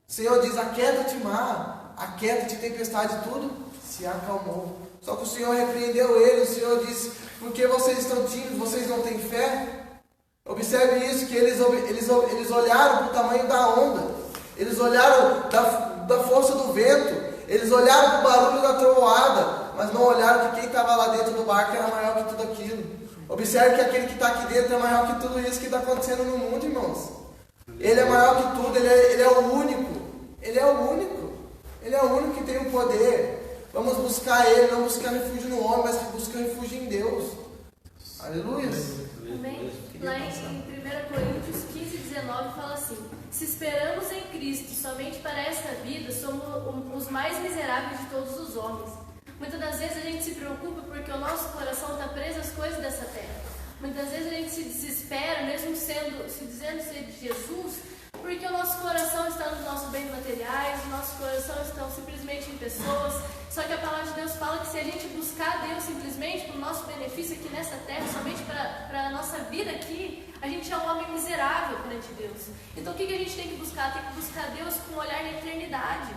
O Senhor diz: aquieta-te, mar, aquieta-te, tempestade, tudo se acalmou. Só que o Senhor repreendeu eles. O Senhor disse: por que vocês estão tímidos? Vocês não têm fé? Observe isso, que eles olharam para o tamanho da onda, eles olharam da força do vento, eles olharam para o barulho da trovoada, mas não olharam que quem estava lá dentro do barco era maior que tudo aquilo. Observe que aquele que está aqui dentro é maior que tudo isso que está acontecendo no mundo, irmãos. Ele é maior que tudo, ele é o único. Ele é o único. Ele é o único que tem o poder. Vamos buscar Ele, não buscar refúgio no homem, mas buscar refúgio em Deus. Aleluia. Amém? Lá em 1 Coríntios 15, 19 fala assim: se esperamos em Cristo somente para esta vida, somos os mais miseráveis de todos os homens. Muitas das vezes a gente se preocupa porque o nosso coração está preso às coisas dessa terra. Muitas vezes a gente se desespera, mesmo se dizendo ser de Jesus, porque o nosso coração está nos nossos bens materiais, o nosso coração está simplesmente em pessoas. Só que a palavra de Deus fala que se a gente buscar Deus simplesmente para o nosso benefício aqui nessa terra, somente para a nossa vida aqui, a gente é um homem miserável perante Deus. Então o que a gente tem que buscar? Tem que buscar Deus com um olhar na eternidade.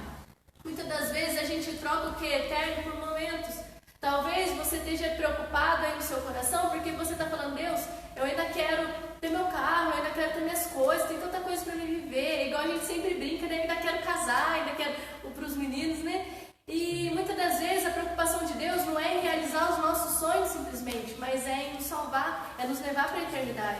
Muitas das vezes a gente troca o que é eterno por momentos. Talvez você esteja preocupado aí no seu coração porque você está falando: Deus, eu ainda quero ter meu carro, eu ainda quero ter minhas coisas, tem tanta coisa para me viver. Igual a gente sempre brinca, né? Ainda quero casar, ainda quero para os meninos, né? E muitas das vezes a preocupação de Deus não é em realizar os nossos sonhos simplesmente, mas é em nos salvar, é nos levar para a eternidade.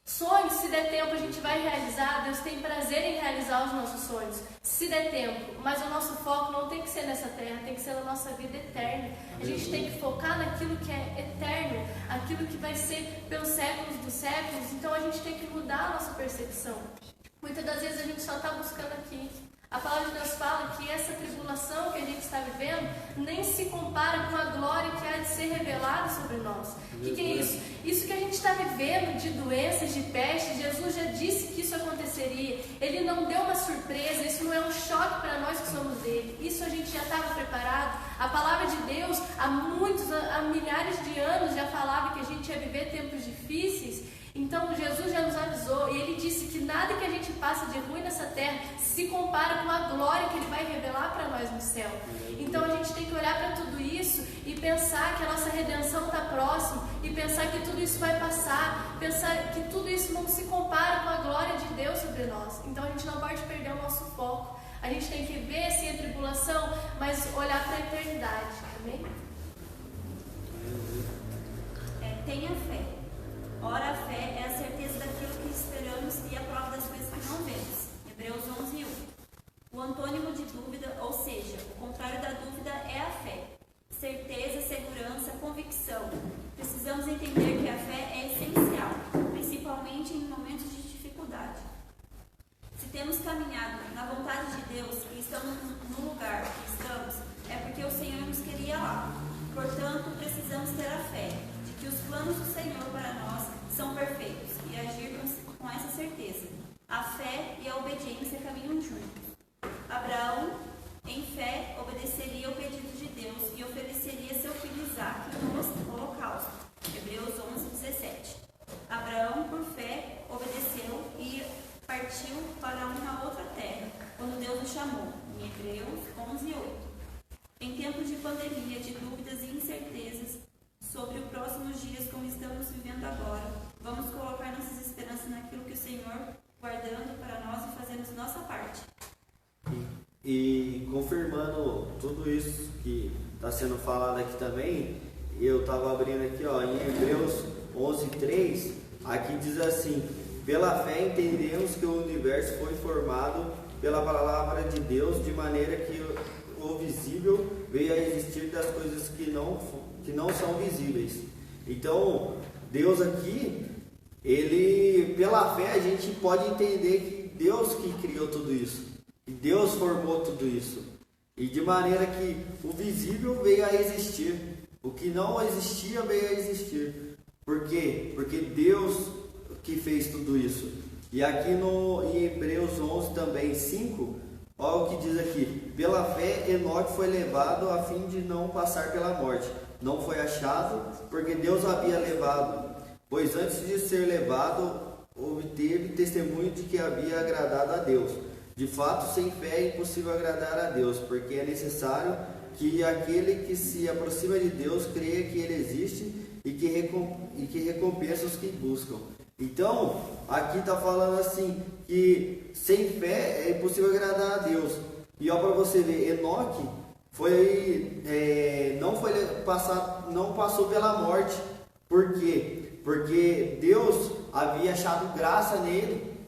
Sonhos, se der tempo, a gente vai realizar. Deus tem prazer em realizar os nossos sonhos, se der tempo. Mas o nosso foco não tem que ser nessa terra, tem que ser na nossa vida eterna. A gente tem que focar naquilo que é eterno, aquilo que vai ser pelos séculos dos séculos. Então a gente tem que mudar a nossa percepção. Muitas das vezes a gente só está buscando aqui. A palavra de Deus fala que essa tribulação que a gente está vivendo nem se compara com a glória que há de ser revelada sobre nós. O que é isso? Isso que a gente está vivendo de doenças, de peste, Jesus já disse que isso aconteceria. Ele não deu uma surpresa, isso não é um choque para nós que somos dele. Isso a gente já estava preparado. A palavra de Deus, há milhares de anos, já falava que a gente ia viver tempos difíceis. Então Jesus já nos avisou e Ele disse que nada que a gente passa de ruim nessa terra se compara com a glória que Ele vai revelar para nós no céu. Então a gente tem que olhar para tudo isso e pensar que a nossa redenção está próxima e pensar que tudo isso vai passar, pensar que tudo isso não se compara com a glória de Deus sobre nós. Então a gente não pode perder o nosso foco. A gente tem que ver sim a tribulação, mas olhar para a eternidade. Amém? Tenha fé. Ora, a fé é a certeza daquilo que esperamos e a prova das coisas que não vemos. Hebreus 11:1. O antônimo de dúvida, ou seja, o contrário da dúvida é a fé. Certeza, segurança, convicção. Precisamos entender que a fé é essencial, principalmente em momentos de dificuldade. Se temos caminhado na vontade de Deus e estamos no lugar que estamos, é porque o Senhor nos queria lá. Portanto, precisamos ter a fé de que os planos do Senhor para nós são perfeitos e agir com essa certeza. A fé e a obediência caminham juntos. Abraão, em fé, obedeceria ao pedido de Deus e ofereceria seu filho Isaque no holocausto. Hebreus 11:17. Abraão, por fé, obedeceu e partiu para uma outra terra, quando Deus o chamou. Em Hebreus 11:8. Em tempos de pandemia, de dúvidas e incertezas sobre os próximos dias como estamos vivendo agora, vamos colocar nossas esperanças naquilo que o Senhor guardando para nós e fazemos nossa parte. E confirmando tudo isso que está sendo falado aqui também, eu estava abrindo aqui, ó, em Hebreus 11:3, aqui diz assim: pela fé entendemos que o universo foi formado pela palavra de Deus, de maneira que o visível veio a existir das coisas que não são visíveis. Então, Deus aqui, Ele, pela fé, a gente pode entender que Deus que criou tudo isso, que Deus formou tudo isso. E de maneira que o visível veio a existir, o que não existia veio a existir. Por quê? Porque Deus que fez tudo isso. E aqui em Hebreus 11 também, 5, olha o que diz aqui: pela fé Enoque foi levado a fim de não passar pela morte. Não foi achado, porque Deus o havia levado, pois antes de ser levado, obteve testemunho de que havia agradado a Deus. De fato, sem fé é impossível agradar a Deus, porque é necessário que aquele que se aproxima de Deus creia que Ele existe e que recompensa os que buscam. Então, aqui está falando assim, que sem fé é impossível agradar a Deus. E ó, para você ver, Enoque não passou pela morte. Por quê? Porque Deus havia achado graça nele.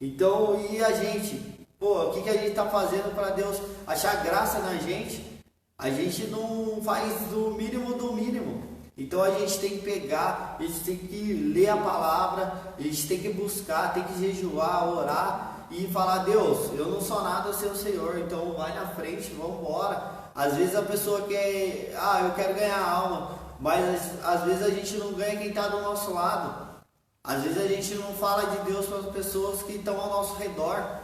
Então, e a gente? Pô, o que a gente está fazendo para Deus achar graça na gente? A gente não faz do mínimo do mínimo. Então a gente tem que pegar, a gente tem que ler a palavra, a gente tem que buscar, tem que jejuar, orar e falar: Deus, eu não sou nada sem o Senhor, então vai na frente, vamos embora. Às vezes a pessoa quer, eu quero ganhar alma, mas às vezes a gente não ganha quem está do nosso lado. Às vezes a gente não fala de Deus para as pessoas que estão ao nosso redor.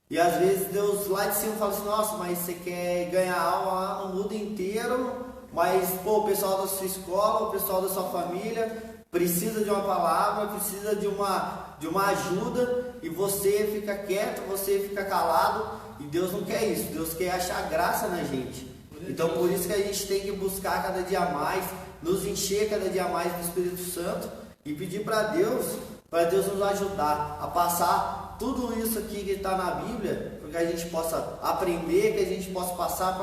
E às vezes Deus lá de cima fala assim: nossa, mas você quer ganhar alma lá no mundo inteiro, mas pô, o pessoal da sua escola, o pessoal da sua família precisa de uma palavra, precisa de uma ajuda, e você fica quieto, você fica calado. E Deus não quer isso, Deus quer achar graça na gente. Então por isso que a gente tem que buscar cada dia mais, nos encher cada dia mais do Espírito Santo e pedir para Deus nos ajudar a passar tudo isso aqui que está na Bíblia, para que a gente possa aprender, que a gente possa passar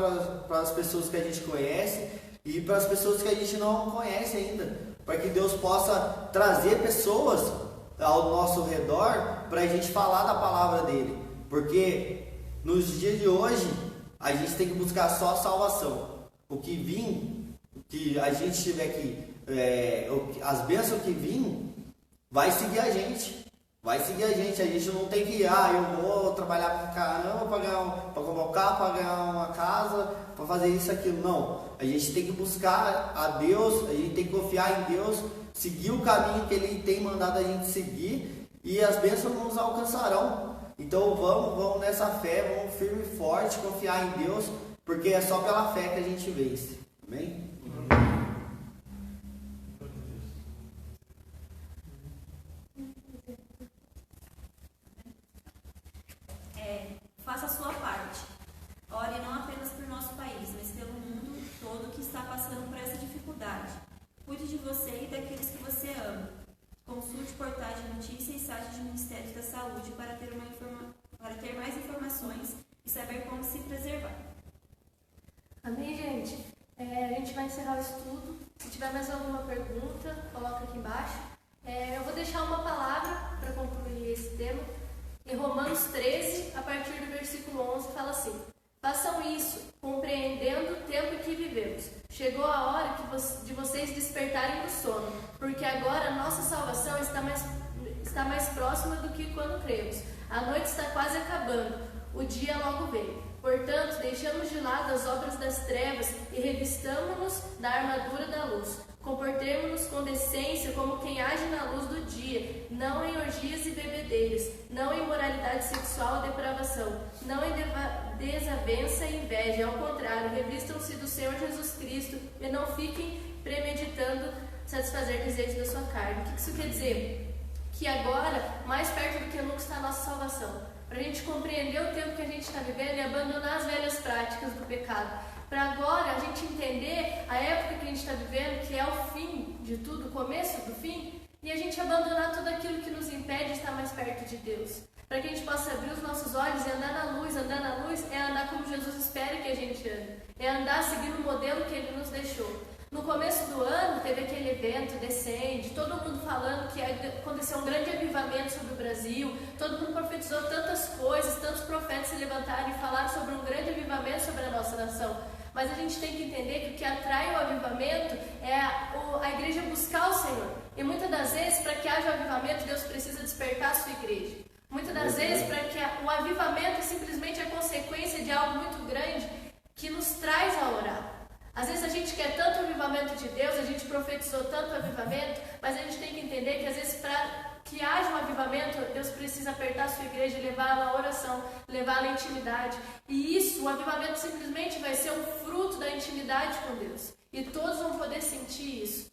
para as pessoas que a gente conhece e para as pessoas que a gente não conhece ainda, para que Deus possa trazer pessoas ao nosso redor para a gente falar da palavra dele, porque nos dias de hoje a gente tem que buscar só a salvação. O que vir, o que a gente tiver aqui, as bênçãos que vir, vai seguir a gente. Vai seguir a gente não tem que, eu vou trabalhar pra caramba para comprar um carro, para ganhar uma casa, para fazer isso, aquilo. Não, a gente tem que buscar a Deus, a gente tem que confiar em Deus, seguir o caminho que Ele tem mandado a gente seguir, e as bênçãos nos alcançarão. Então vamos nessa fé, vamos firme e forte, confiar em Deus, porque é só pela fé que a gente vence. Amém? Faça a sua parte. Ore não apenas por nosso país, mas pelo mundo todo que está passando por essa dificuldade. Cuide de você e daqueles que você ama. Consulte portais de notícias e sites de Ministério da Saúde para ter mais informações e saber como se preservar. Amém, gente? A gente vai encerrar o estudo. Se tiver mais alguma pergunta, coloca aqui embaixo. Eu vou deixar uma palavra para concluir esse tema. Em Romanos 13, a partir do versículo 11, fala assim: façam isso, compreendendo o tempo em que vivemos. Chegou a hora de vocês despertarem do sono, porque agora a nossa salvação está mais próxima do que quando cremos. A noite está quase acabando, o dia logo vem. Portanto, deixamos de lado as obras das trevas e revistamo-nos da armadura da luz. Comportemo-nos com decência como quem age na luz do dia, não em orgias e bebedeiras, não em imoralidade sexual ou depravação, não em desavença e inveja. Ao contrário, revistam-se do Senhor Jesus Cristo e não fiquem premeditando satisfazer desejos da sua carne. O que isso quer dizer? Que agora, mais perto do que nunca, está a nossa salvação. Para a gente compreender o tempo que a gente está vivendo e abandonar as velhas práticas do pecado. Para agora a gente entender a época que a gente está vivendo, que é o fim de tudo, o começo do fim, e a gente abandonar tudo aquilo que nos impede de estar mais perto de Deus. Para que a gente possa abrir os nossos olhos e andar na luz. Andar na luz é andar como Jesus espera que a gente ande. É andar seguindo o modelo que Ele nos deixou. No começo do ano teve aquele evento Descende, todo mundo falando que aconteceu um grande avivamento sobre o Brasil, todo mundo profetizou tantas coisas, tantos profetas se levantaram e falaram sobre um grande avivamento sobre a nossa nação. Mas a gente tem que entender que o que atrai o avivamento é a igreja buscar o Senhor. E muitas das vezes, para que haja o avivamento, Deus precisa despertar a sua igreja. Muitas das vezes, para que o avivamento é simplesmente a consequência de algo muito grande avivamento, Deus precisa apertar a sua igreja e levá-la à oração, levá-la à intimidade. E isso, o avivamento simplesmente vai ser um fruto da intimidade com Deus. E todos vão poder sentir isso.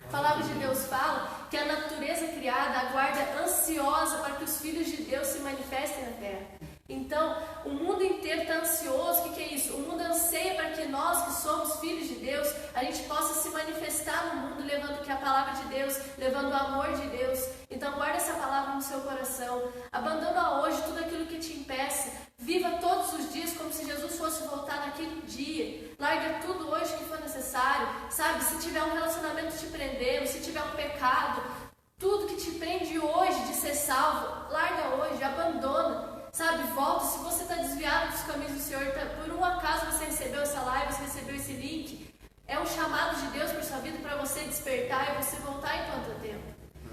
A palavra de Deus fala que a natureza criada aguarda ansiosa para que os filhos de Deus se manifestem na terra. Então, o mundo inteiro está ansioso. O que é isso? O mundo anseia para que nós, que somos filhos de Deus, a gente possa se manifestar no mundo, levando que a palavra de Deus, levando o amor de Deus. Então, guarda essa palavra no seu coração. Abandona hoje tudo aquilo que te impeça. Viva todos os dias como se Jesus fosse voltar naquele dia. Larga tudo hoje que for necessário. Sabe, se tiver um relacionamento te prendendo, se tiver um pecado, tudo que te prende hoje de ser salvo, larga hoje, abandona. Sabe, volta. Se você está desviado dos caminhos do Senhor, por um acaso você recebeu essa live, você recebeu esse link, é um chamado de Deus para sua vida, para você despertar e você voltar enquanto é tempo.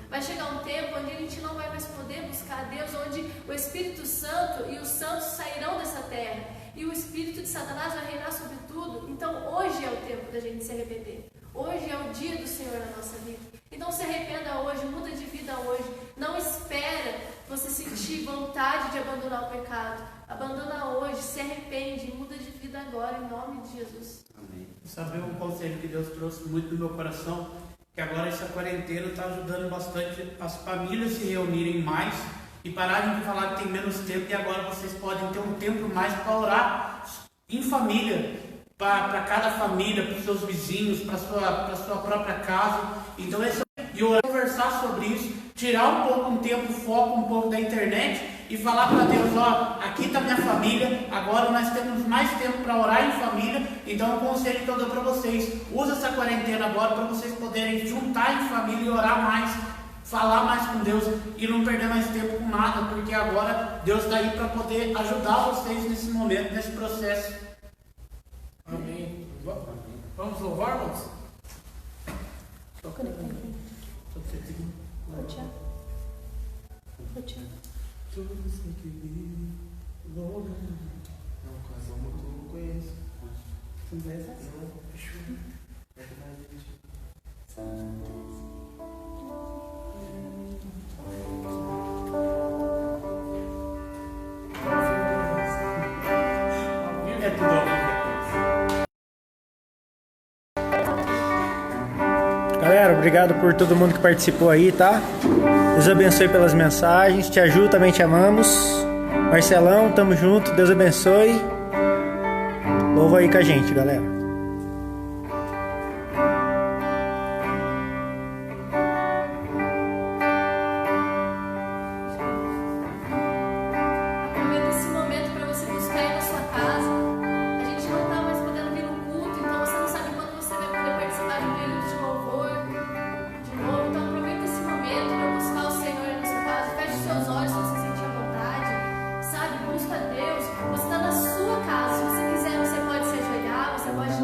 Vai chegar um tempo onde a gente não vai mais poder buscar a Deus, onde o Espírito Santo e os santos sairão dessa terra e o Espírito de Satanás vai reinar sobre tudo. Então hoje é o tempo da gente se arrepender. Hoje é o dia do Senhor na nossa vida. Então se arrependa hoje, muda de vida hoje. Não espera você sentir vontade de abandonar o pecado. Abandona hoje, se arrepende, muda de vida agora, em nome de Jesus. Amém. Sabe um conselho que Deus trouxe muito no meu coração? Que agora essa quarentena está ajudando bastante as famílias se reunirem mais e pararem de falar que tem menos tempo, e agora vocês podem ter um tempo mais para orar em família, para cada família, para os seus vizinhos, para sua própria casa. Então e orar, conversar sobre isso, tirar um tempo, foco um pouco da internet e falar para Deus, ó, aqui está minha família, agora nós temos mais tempo para orar em família. Então o conselho que eu dou para vocês, usa essa quarentena agora para vocês poderem juntar em família e orar mais, falar mais com Deus e não perder mais tempo com nada, porque agora Deus está aí para poder ajudar vocês nesse momento, nesse processo. Amém. Vamos louvar, irmãos? Tudo sem querer. Não, casal muito não conheço. Não, fechou. É tudo. Galera, obrigado por todo mundo que participou aí, tá? Deus abençoe pelas mensagens. Te ajuda, também te amamos. Marcelão, tamo junto. Deus abençoe. Louva aí com a gente, galera. Deus, você está na sua casa. Se você quiser, você pode se ajoelhar, você pode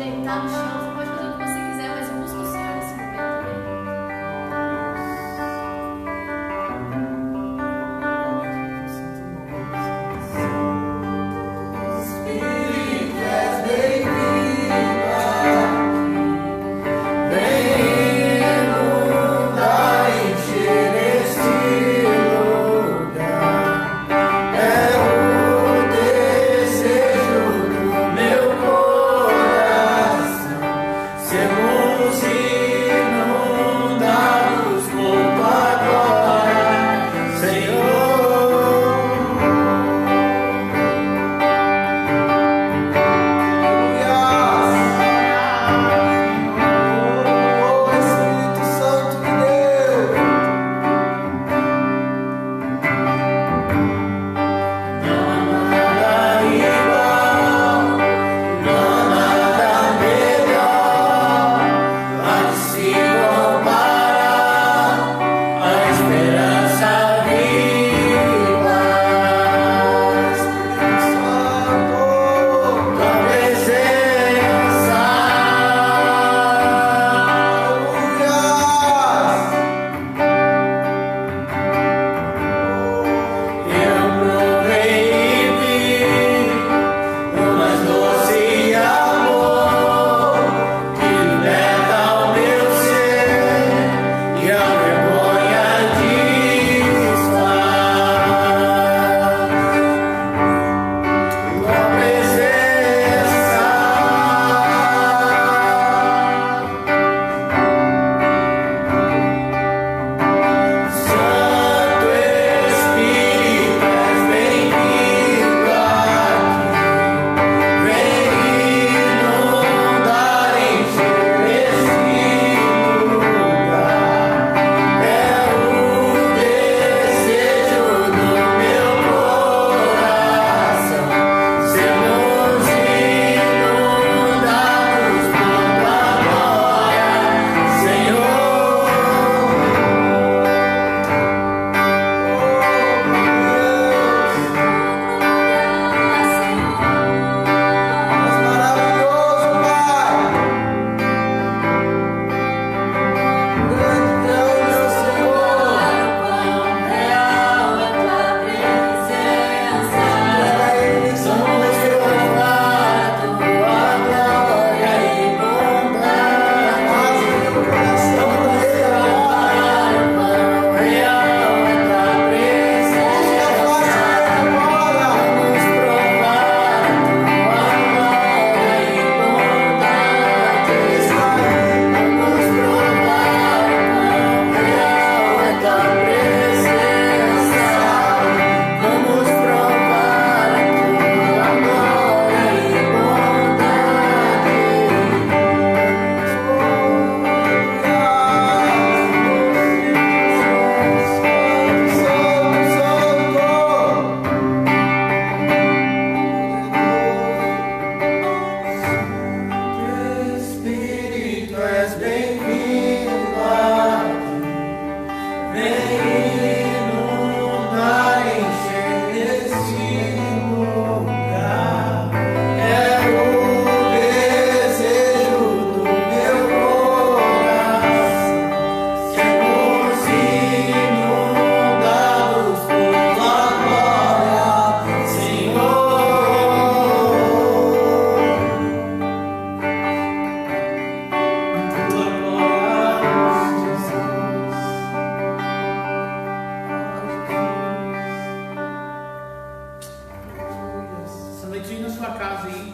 na sua casa aí,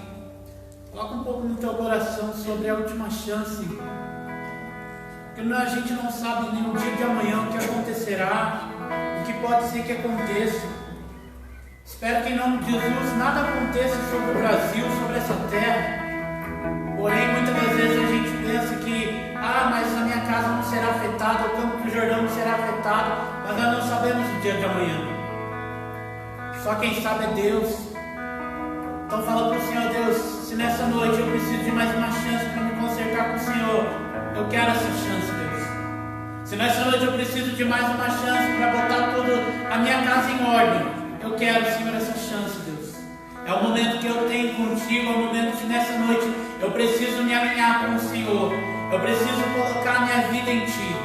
coloca um pouco no teu coração sobre a última chance. Porque a gente não sabe nem o dia de amanhã o que acontecerá, o que pode ser que aconteça. Espero que em nome de Jesus nada aconteça sobre o Brasil, sobre essa terra. Porém, muitas das vezes a gente pensa que, mas a minha casa não será afetada, o Campo do Jordão não será afetado, mas nós não sabemos o dia de amanhã. Só quem sabe é Deus. Então fala para o Senhor: Deus, se nessa noite eu preciso de mais uma chance para me consertar com o Senhor, eu quero essa chance, Deus. Se nessa noite eu preciso de mais uma chance para botar toda a minha casa em ordem, eu quero, Senhor, essa chance, Deus. É o momento que eu tenho contigo, é o momento que nessa noite eu preciso me alinhar com o Senhor. Eu preciso colocar a minha vida em Ti.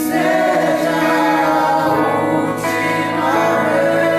Seja a última vez.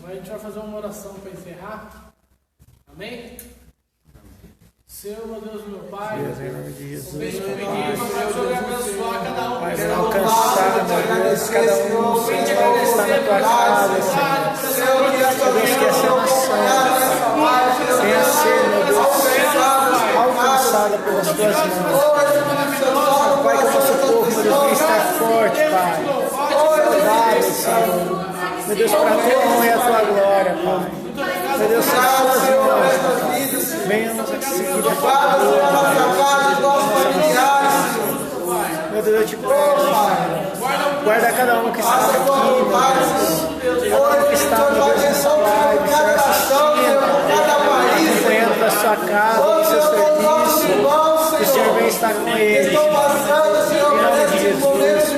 Agora a gente vai fazer uma oração para encerrar. Amém? Senhor, meu Deus, meu Pai, Deus, em nome de Jesus. vem te pedir, para o Senhor abençoar cada um. Pai, vem alcançar, meu Deus, cada um, Vem te Senhor, que está na tua casa, Senhor. Deus, que essa nação venha ser, meu Deus, alcançada pelas tuas mãos. Pai, que o nosso povo, meu Deus, venha estar forte, Pai. Saudável, Senhor. Meu Deus, para a tua honra e a tua glória, Pai. Meu Deus, as tuas mãos, venha nos seguir a tua Meu Deus, eu te peço, Senhor. Guarda cada um que está aqui, meu Deus. Cada um que está, meu Deus, nessa live, Senhor, assistindo, acompanhando da sua casa, do seu serviço. Que o Senhor venha estar com eles. Em nome de Jesus.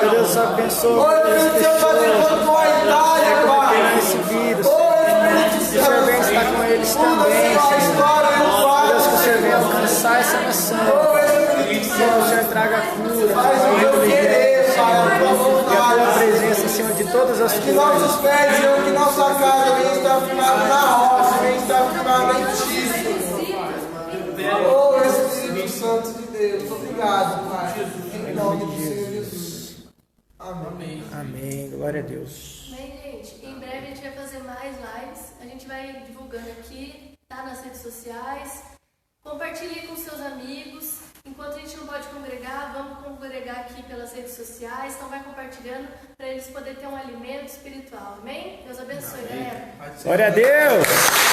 Meu Deus, abençoa as pessoas que têm recebido, Senhor. Que o Senhor venha estar com eles também, Senhor. Meu Deus, que o Senhor venha alcançar essa nação. Que o Senhor traga cura, Senhor, e a tua presença acima de todas as coisas. Que nossos pés, Senhor, que nossa casa venha estar firmada na rocha, venha estar firmada em ti, Senhor. Oh, Espírito Santo de Deus, obrigado, Pai. Em nome do Senhor Jesus. Amém. Amém. Glória a Deus. Bem, gente, em breve a gente vai fazer mais lives. A gente vai divulgando aqui, tá nas redes sociais. Compartilhe com seus amigos. Enquanto a gente não pode congregar, vamos congregar aqui pelas redes sociais. Então vai compartilhando para eles poderem ter um alimento espiritual. Amém? Deus abençoe, galera. Glória a Deus.